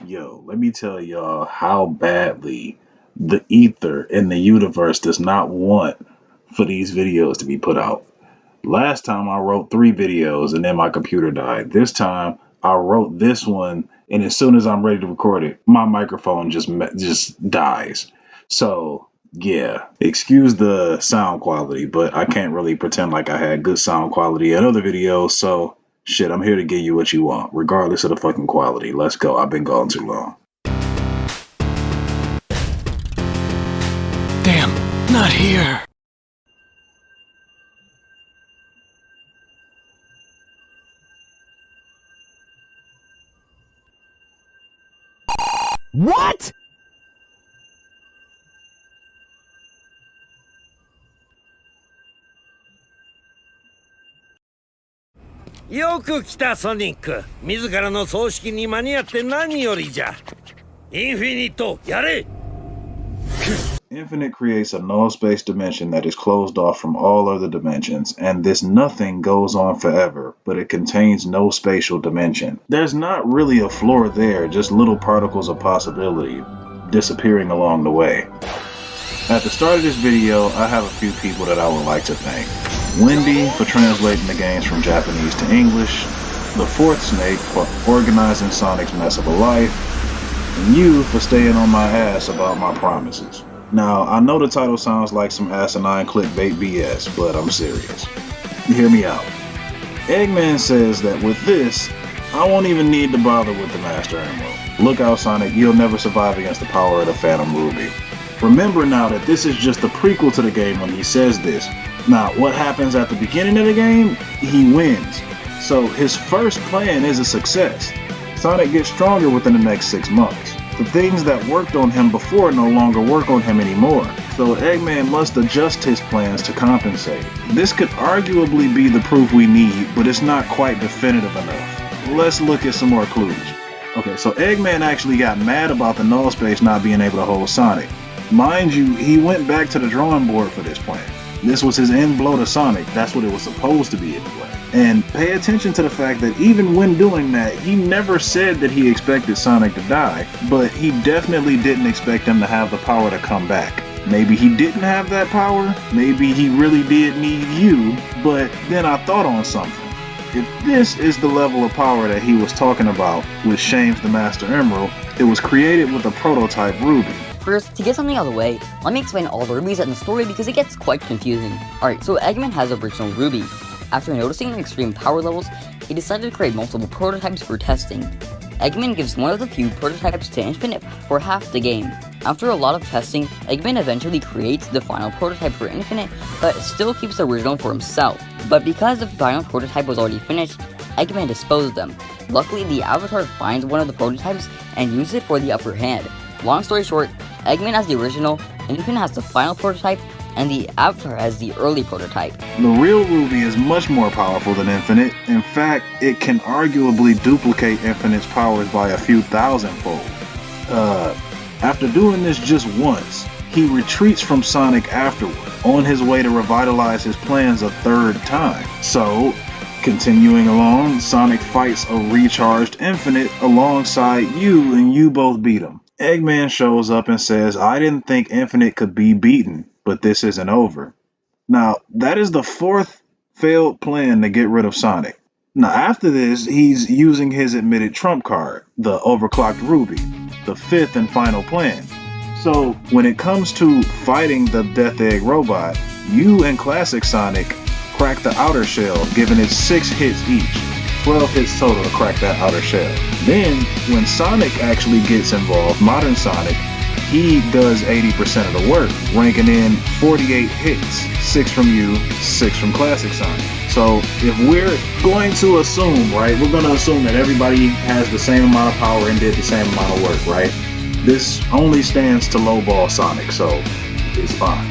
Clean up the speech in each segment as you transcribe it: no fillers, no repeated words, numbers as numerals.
Yo, let me tell y'all how badly the ether in the universe does not want for these videos to be put out. Last time I wrote 3 videos and then my computer died. This time I wrote this one and as soon as I'm ready to record it, my microphone just dies. So yeah, excuse the sound quality, but I can't really pretend like I had good sound quality in other videos. So shit, I'm here to give you what you want, regardless of the fucking quality. Let's go. I've been gone too long. Damn, not here. What?!よく来たソニック。自らの葬式に間に合って何よりじゃ。インフィニット、やれ。 Infinite creates a null space dimension that is closed off from all other dimensions, and this nothing goes on forever, but it contains no spatial dimension. There's not really a floor there, just little particles of possibility disappearing along the way. At the start of this video, I have a few people that I would like to thank. Wendy for translating the games from Japanese to English, the Fourth Snake for organizing Sonic's mess of a life, and you for staying on my ass about my promises. Now, I know the title sounds like some asinine clickbait BS, but I'm serious. Hear me out. Eggman says that with this, I won't even need to bother with the Master Emerald. Look out, Sonic, you'll never survive against the power of the Phantom Ruby. Remember now that this is just the prequel to the game when he says this. Now, what happens at the beginning of the game? He wins. So his first plan is a success. Sonic gets stronger within the next 6 months. The things that worked on him before no longer work on him anymore. So Eggman must adjust his plans to compensate. This could arguably be the proof we need, but it's not quite definitive enough. Let's look at some more clues. Okay, so Eggman actually got mad about the null space not being able to hold Sonic. Mind you, he went back to the drawing board for this plan. This was his end blow to Sonic. That's what it was supposed to be anyway. And pay attention to the fact that even when doing that, he never said that he expected Sonic to die, but he definitely didn't expect him to have the power to come back. Maybe he didn't have that power, maybe he really did need you, but then I thought on something. If this is the level of power that he was talking about, which shames the Master Emerald, it was created with a prototype Ruby. First, to get something out of the way, let me explain all the rubies in the story because it gets quite confusing. Alright, so Eggman has original Ruby. After noticing the extreme power levels, he decided to create multiple prototypes for testing. Eggman gives one of the few prototypes to Infinite for half the game. After a lot of testing, Eggman eventually creates the final prototype for Infinite, but still keeps the original for himself. But because the final prototype was already finished, Eggman disposed them. Luckily, the Avatar finds one of the prototypes and uses it for the upper hand. Long story short, Eggman has the original, Infinite has the final prototype, and the Avatar has the early prototype. The real Ruby is much more powerful than Infinite. In fact, it can arguably duplicate Infinite's powers by a few thousandfold. After doing this just once, he retreats from Sonic afterward, on his way to revitalize his plans a third time. So, continuing along, Sonic fights a recharged Infinite alongside you and you both beat him. Eggman shows up and says, I didn't think Infinite could be beaten, but this isn't over. Now, that is the 4th failed plan to get rid of Sonic. Now, after this, he's using his admitted trump card, the overclocked Ruby, the 5th and final plan. So, when it comes to fighting the Death Egg robot, you and Classic Sonic crack the outer shell, giving it 6 hits each. 12 hits total to crack that outer shell. Then, when Sonic actually gets involved, modern Sonic, he does 80% of the work, ranking in 48 hits, 6 from you, 6 from Classic Sonic. So if we're going to assume, right, we're going to assume that everybody has the same amount of power and did the same amount of work, right? This only stands to lowball Sonic, so it's fine.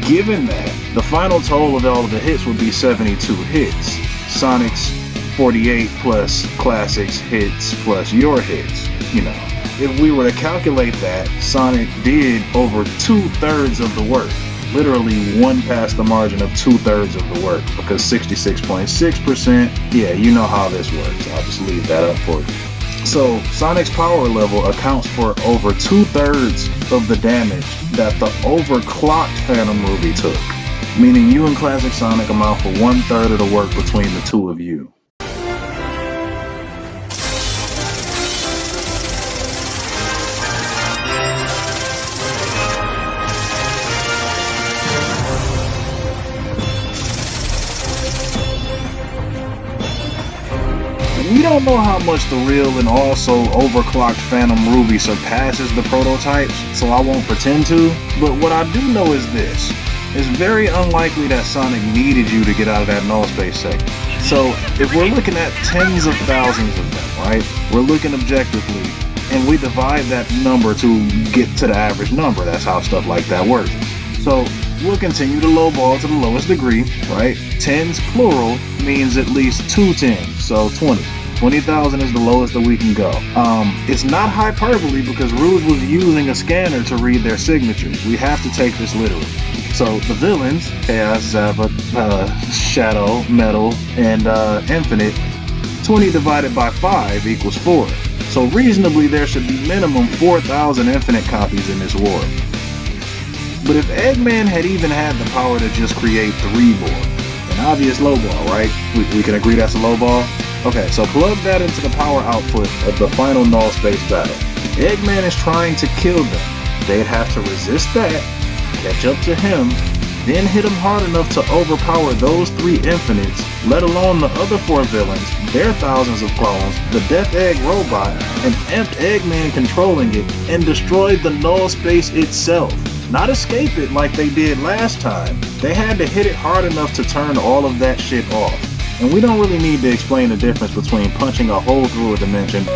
Given that, the final total of all of the hits would be 72 hits. Sonic's 48 plus Classic's hits plus your hits, you know. If we were to calculate that, Sonic did over 2/3 of the work. Literally one past the margin of 2/3 of the work, because 66.6%, yeah, you know how this works. I'll just leave that up for you. So Sonic's power level accounts for over 2/3 of the damage that the overclocked Phantom Ruby took, meaning you and Classic Sonic amount for 1/3 of the work between the two of you. We don't know how much the real and also overclocked Phantom Ruby surpasses the prototypes, so I won't pretend to, but what I do know is this. It's very unlikely that Sonic needed you to get out of that null space segment. So if we're looking at tens of thousands of them, right? We're looking objectively, and we divide that number to get to the average number. That's how stuff like that works. So we'll continue to lowball to the lowest degree, right? Tens plural means at least 2 tens, so 20. 20,000 is the lowest that we can go. It's not hyperbole because Rouge was using a scanner to read their signatures. We have to take this literally. So the villains, Chaos, Zava, Shadow, Metal, and Infinite, 20 divided by 5 equals 4. So reasonably there should be minimum 4,000 Infinite copies in this war. But if Eggman had even had the power to just create 3 more, an obvious lowball, right? We can agree that's a lowball? Okay, so plug that into the power output of the final null space battle. Eggman is trying to kill them. They'd have to resist that, catch up to him, then hit him hard enough to overpower those 3 infinites, let alone the other 4 villains, their thousands of clones, the Death Egg robot, and amped Eggman controlling it, and destroyed the null space itself. Not escape it like they did last time. They had to hit it hard enough to turn all of that shit off. And we don't really need to explain the difference between punching a hole through a dimension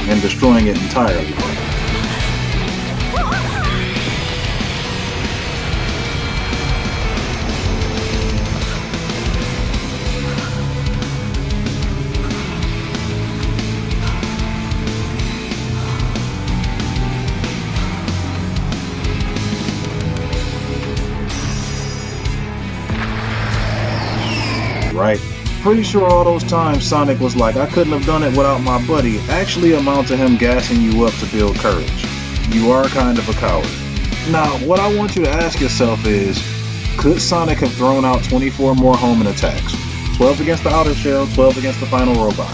and destroying it entirely. Right? Pretty sure all those times Sonic was like, I couldn't have done it without my buddy, actually amount to him gassing you up to build courage. You are kind of a coward. Now, what I want you to ask yourself is, could Sonic have thrown out 24 more homing attacks? 12 against the outer shell, 12 against the final robot.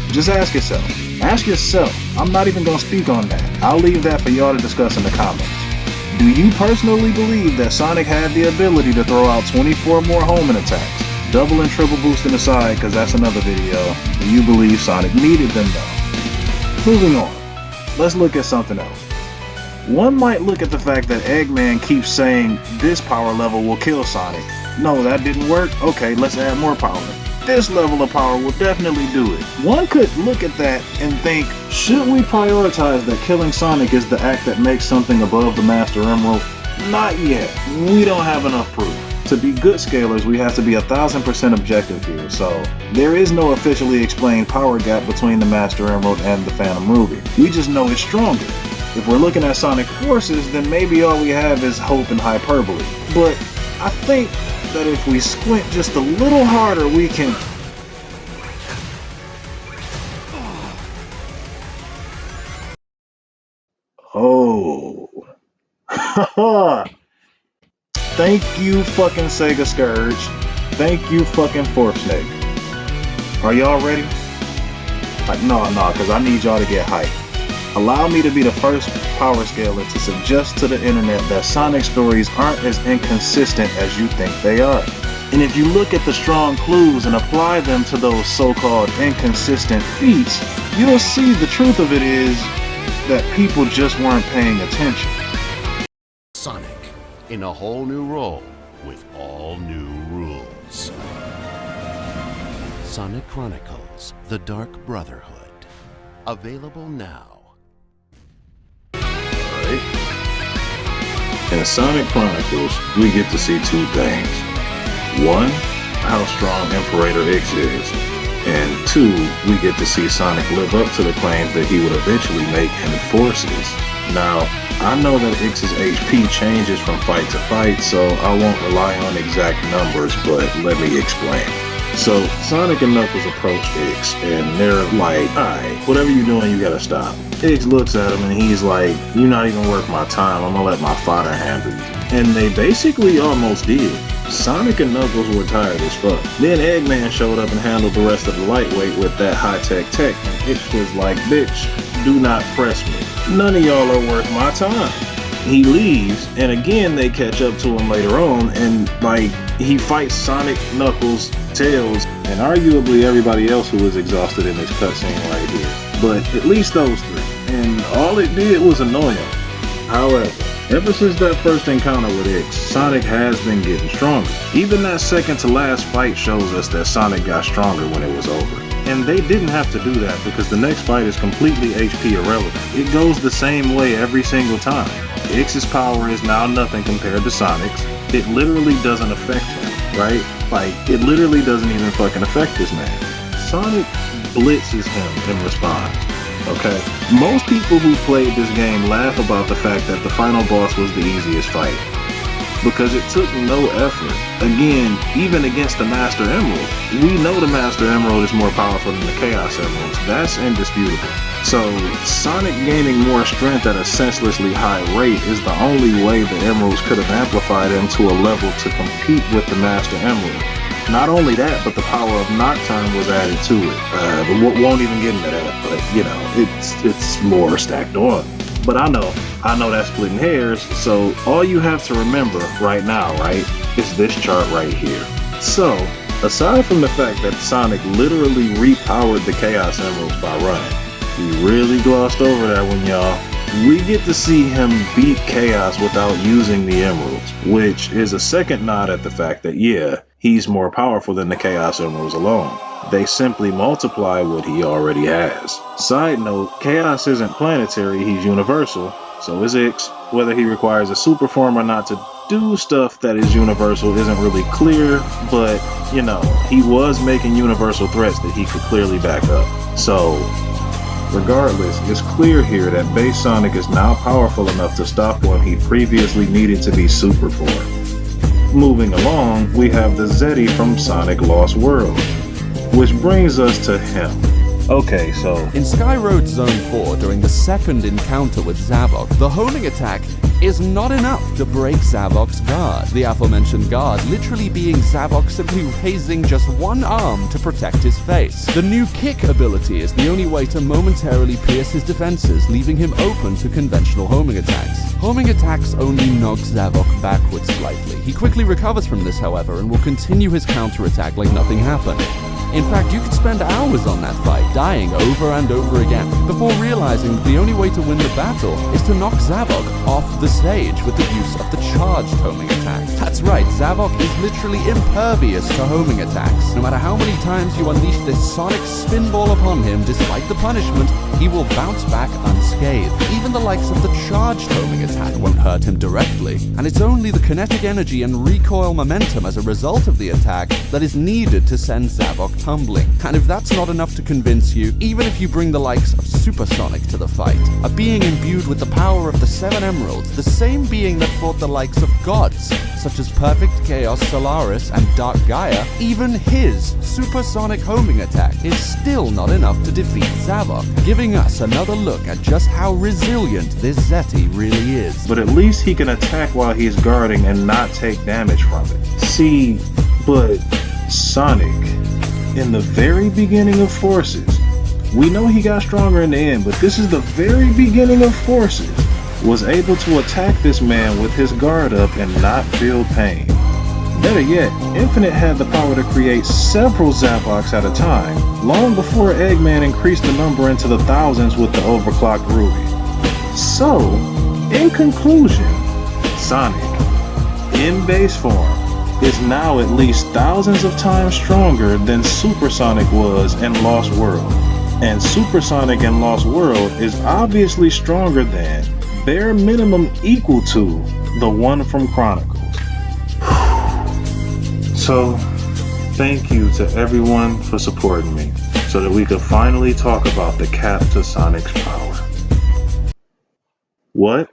Just ask yourself. Ask yourself. I'm not even going to speak on that. I'll leave that for y'all to discuss in the comments. Do you personally believe that Sonic had the ability to throw out 24 more homing attacks? Double and triple boosting aside, because that's another video. Do you believe Sonic needed them though? Moving on. Let's look at something else. One might look at the fact that Eggman keeps saying this power level will kill Sonic. No, that didn't work. Okay, let's add more power. This level of power will definitely do it. One could look at that and think, should we prioritize that killing Sonic is the act that makes something above the Master Emerald? Not yet. We don't have enough proof. To be good scalers, we have to be 1000% objective here, so there is no officially explained power gap between the Master Emerald and the Phantom Ruby. We just know it's stronger. If we're looking at Sonic forces, then maybe all we have is hope and hyperbole. But I think that if we squint just a little harder, we can... Oh. Thank you, fucking Sega Scourge. Thank you, fucking Fourth Snake. Are y'all ready? Like, no, because I need y'all to get hyped. Allow me to be the first power scaler to suggest to the internet that Sonic stories aren't as inconsistent as you think they are. And if you look at the strong clues and apply them to those so-called inconsistent feats, you'll see the truth of it is that people just weren't paying attention. Sonic, in a whole new role, with all new rules. Sonic Chronicles: The Dark Brotherhood. Available now. Alright. In Sonic Chronicles, we get to see two things. One, how strong Imperator X is. And 2, we get to see Sonic live up to the claims that he would eventually make in Forces. Now, I know that X's HP changes from fight to fight, so I won't rely on exact numbers, but let me explain. So, Sonic and Knuckles approach X, and they're like, alright, whatever you're doing, you gotta stop. X looks at him and he's like, you're not even worth my time, I'm gonna let my father handle you. And they basically almost did. Sonic and Knuckles were tired as fuck. Then Eggman showed up and handled the rest of the lightweight with that high-tech tech, and X was like, bitch, do not press me. None of y'all are worth my time. He leaves, and again they catch up to him later on, and like, he fights Sonic, Knuckles, Tails, and arguably everybody else who was exhausted in this cutscene right here. But at least those 3. And all it did was annoy him. However, ever since that first encounter with X, Sonic has been getting stronger. Even that second to last fight shows us that Sonic got stronger when it was over. And they didn't have to do that because the next fight is completely HP irrelevant. It goes the same way every single time. X's power is now nothing compared to Sonic's. It literally doesn't affect him, right? Like, it literally doesn't even fucking affect this man. Sonic blitzes him in response. Okay? Most people who played this game laugh about the fact that the final boss was the easiest fight, because it took no effort. Again, even against the Master Emerald, we know the Master Emerald is more powerful than the Chaos Emeralds. That's indisputable. So, Sonic gaining more strength at a senselessly high rate is the only way the Emeralds could have amplified him to a level to compete with the Master Emerald. Not only that, but the power of Nocturne was added to it. But won't even get into that, but you know, it's more stacked on. But I know that's splitting hairs, so all you have to remember right now, right, is this chart right here. So, aside from the fact that Sonic literally repowered the Chaos Emeralds by running, he really glossed over that one, y'all. We get to see him beat Chaos without using the Emeralds, which is a second nod at the fact that, yeah, he's more powerful than the Chaos Emeralds alone. They simply multiply what he already has. Side note, Chaos isn't planetary, he's universal, so is X. Whether he requires a super form or not to do stuff that is universal isn't really clear, but, you know, he was making universal threats that he could clearly back up. So, regardless, it's clear here that base Sonic is now powerful enough to stop what he previously needed to be super form. Moving along, we have the Zeti from Sonic Lost World, which brings us to him. Okay, so in Skyroad Zone 4, during the second encounter with Zavok, the homing attack is not enough to break Zavok's guard. The aforementioned guard literally being Zavok simply raising just one arm to protect his face. The new kick ability is the only way to momentarily pierce his defenses, leaving him open to conventional homing attacks. Homing attacks only knock Zavok backwards slightly. He quickly recovers from this, however, and will continue his counterattack like nothing happened. In fact, you could spend hours on that fight, dying over and over again, before realizing that the only way to win the battle is to knock Zavok off the stage with the use of the charged homing attack. That's right, Zavok is literally impervious to homing attacks. No matter how many times you unleash this sonic spinball upon him, despite the punishment, he will bounce back unscathed. Even the likes of the charged homing attack won't hurt him directly, and it's only the kinetic energy and recoil momentum as a result of the attack that is needed to send Zavok tumbling. And if that's not enough to convince you, even if you bring the likes of Supersonic to the fight, a being imbued with the power of the 7 Emeralds, the same being that fought the likes of gods, such as Perfect Chaos Solaris and Dark Gaia, even his supersonic homing attack is still not enough to defeat Zavok, giving us another look at just how resilient this Zeti really is. But at least he can attack while he's guarding and not take damage from it. See, but Sonic, in the very beginning of Forces, we know he got stronger in the end, but this is the very beginning of Forces, was able to attack this man with his guard up and not feel pain. Better yet, Infinite had the power to create several Zavoks at a time, long before Eggman increased the number into the thousands with the overclocked Ruby. So, in conclusion, Sonic, in base form, is now at least thousands of times stronger than Supersonic was in Lost World. And Supersonic in Lost World is obviously stronger than, bare minimum equal to, the one from Chronicles. So, thank you to everyone for supporting me so that we could finally talk about the cap to Sonic's power. What?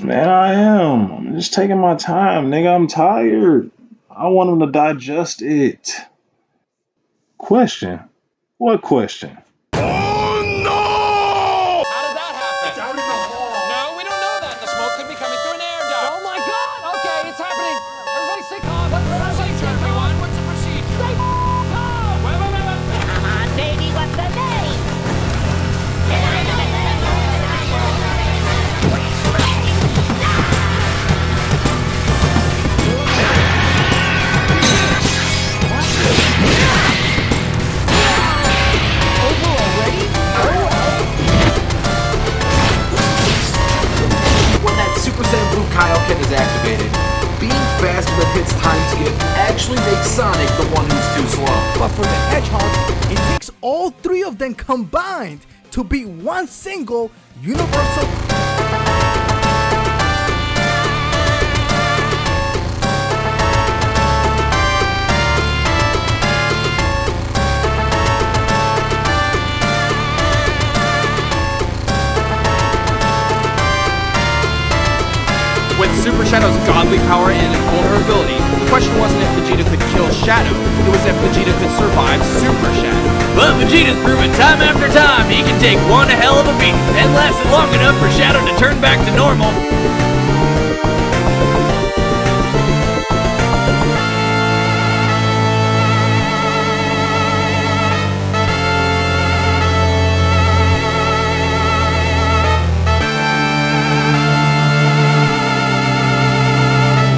Man, I am. I'm just taking my time, nigga. I'm tired. I want him to digest it. Question? What question? How did that happen? It's out in the hall. No, we don't know that. The smoke could be coming through an air duct. Oh my god! Okay, it's happening. Everybody stay calm. What's the procedure, everyone? What's the procedure? Stay calm! Wait. Baby, what's the name? When that Super Saiyan Blue Kaioken is activated, being faster than hits time skip actually makes Sonic the one who's too slow. But for the Hedgehog, it takes all three of them combined to be one single universal. With Super Shadow's godly power and invulnerability, the question wasn't if Vegeta could kill Shadow, it was if Vegeta could survive Super Shadow. But Vegeta's proven time after time he can take one hell of a beating and lasted long enough for Shadow to turn back to normal.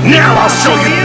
Now I'll show you